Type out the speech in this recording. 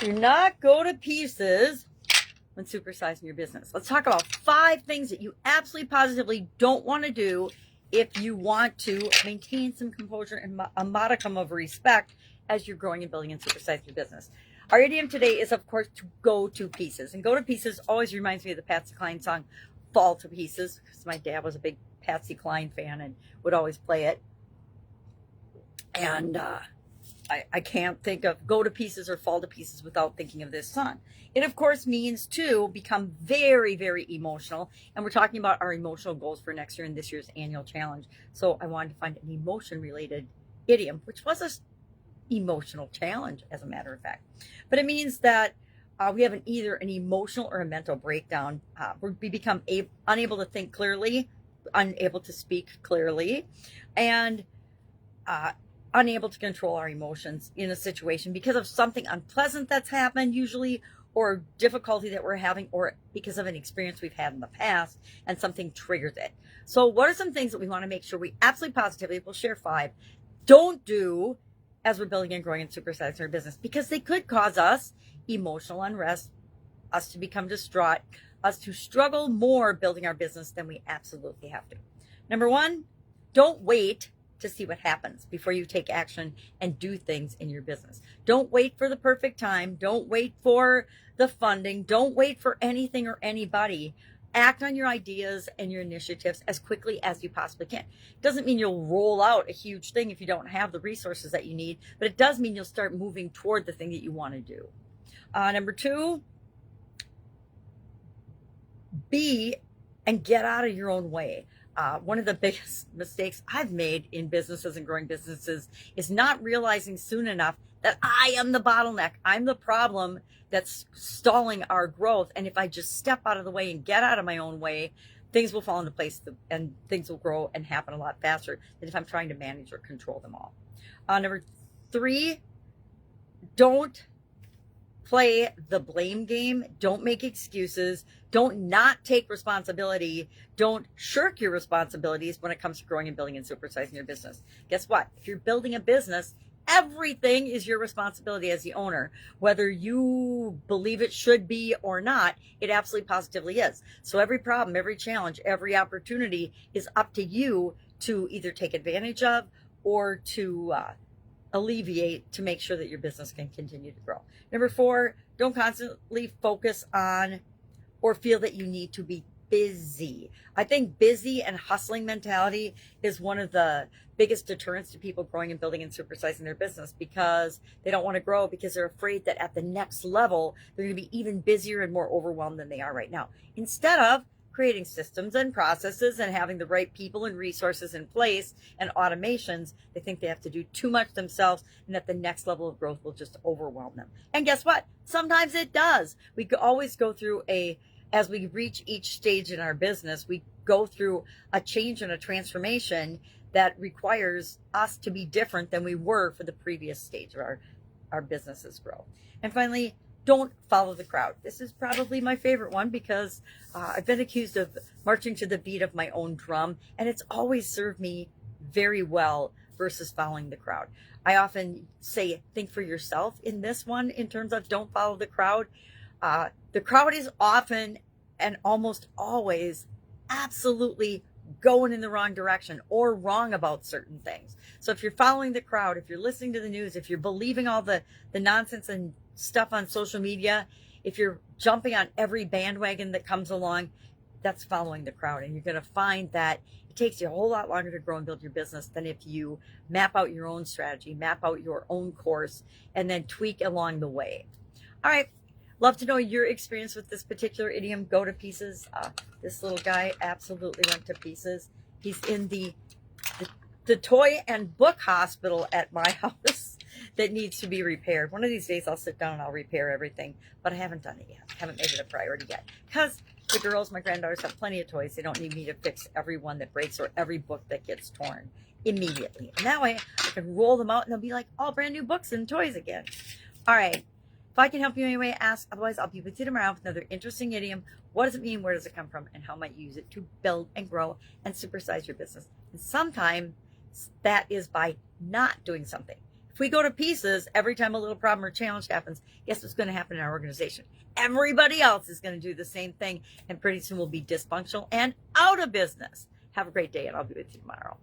Do not go to pieces when supersizing your business. Let's talk about 5 things that you absolutely positively don't want to do if you want to maintain some composure and a modicum of respect as you're growing and building and supersizing your business. Our idiom today is, of course, to go to pieces. And go to pieces always reminds me of the Patsy Cline song, Fall to Pieces, because my dad was a big Patsy Cline fan and would always play it. And I can't think of go to pieces or fall to pieces without thinking of this song. It, of course, means to become very, very emotional. And we're talking about our emotional goals for next year and this year's annual challenge. So I wanted to find an emotion-related idiom, which was an emotional challenge, as a matter of fact. But it means that we have either an emotional or a mental breakdown. We become unable to think clearly, unable to speak clearly, and unable to control our emotions in a situation because of something unpleasant that's happened usually, or difficulty that we're having, or because of an experience we've had in the past and something triggers it. So what are some things that we want to make sure we absolutely positively, we'll share 5, don't do as we're building and growing and supersizing our business, because they could cause us emotional unrest, us to become distraught, us to struggle more building our business than we absolutely have to. Number 1, don't wait to see what happens before you take action and do things in your business. Don't wait for the perfect time. Don't wait for the funding. Don't wait for anything or anybody. Act on your ideas and your initiatives as quickly as you possibly can. It doesn't mean you'll roll out a huge thing if you don't have the resources that you need, but it does mean you'll start moving toward the thing that you want to do. Number 2, be and get out of your own way. One of the biggest mistakes I've made in businesses and growing businesses is not realizing soon enough that I am the bottleneck. I'm the problem that's stalling our growth. And if I just step out of the way and get out of my own way, things will fall into place and things will grow and happen a lot faster than if I'm trying to manage or control them all. Number 3, don't play the blame game. Don't make excuses. Don't not take responsibility. Don't shirk your responsibilities when it comes to growing and building and supersizing your business. Guess what? If you're building a business, everything is your responsibility as the owner. Whether you believe it should be or not, it absolutely positively is. So every problem, every challenge, every opportunity is up to you to either take advantage of or to alleviate, to make sure that your business can continue to grow. Number 4, don't constantly focus on or feel that you need to be busy. I think busy and hustling mentality is one of the biggest deterrents to people growing and building and supersizing their business, because they don't want to grow because they're afraid that at the next level, they're going to be even busier and more overwhelmed than they are right now. Instead of creating systems and processes and having the right people and resources in place and automations, they think they have to do too much themselves and that the next level of growth will just overwhelm them. And guess what? Sometimes it does. We always go through as we reach each stage in our business, we go through a change and a transformation that requires us to be different than we were for the previous stage of our business's growth. And finally, don't follow the crowd. This is probably my favorite one because I've been accused of marching to the beat of my own drum, and it's always served me very well versus following the crowd. I often say, think for yourself in this one in terms of don't follow the crowd. The crowd is often and almost always absolutely going in the wrong direction or wrong about certain things. So if you're following the crowd, if you're listening to the news, if you're believing all the nonsense and stuff on social media, if you're jumping on every bandwagon that comes along, that's following the crowd. And you're going to find that it takes you a whole lot longer to grow and build your business than if you map out your own strategy, map out your own course, and then tweak along the way. All right. Love to know your experience with this particular idiom, go to pieces. This little guy absolutely went to pieces. He's in the toy and book hospital at my house that needs to be repaired. One of these days I'll sit down and I'll repair everything, but I haven't done it yet. I haven't made it a priority yet because the girls, my granddaughters, have plenty of toys. They don't need me to fix every one that breaks or every book that gets torn immediately. And that way I can roll them out and they'll be like all brand new books and toys again. All right. If I can help you in any way, ask. Otherwise, I'll be with you tomorrow with another interesting idiom. What does it mean? Where does it come from? And how might you use it to build and grow and supersize your business? And sometimes that is by not doing something. If we go to pieces every time a little problem or challenge happens, guess what's going to happen in our organization? Everybody else is going to do the same thing, and pretty soon we'll be dysfunctional and out of business. Have a great day, and I'll be with you tomorrow.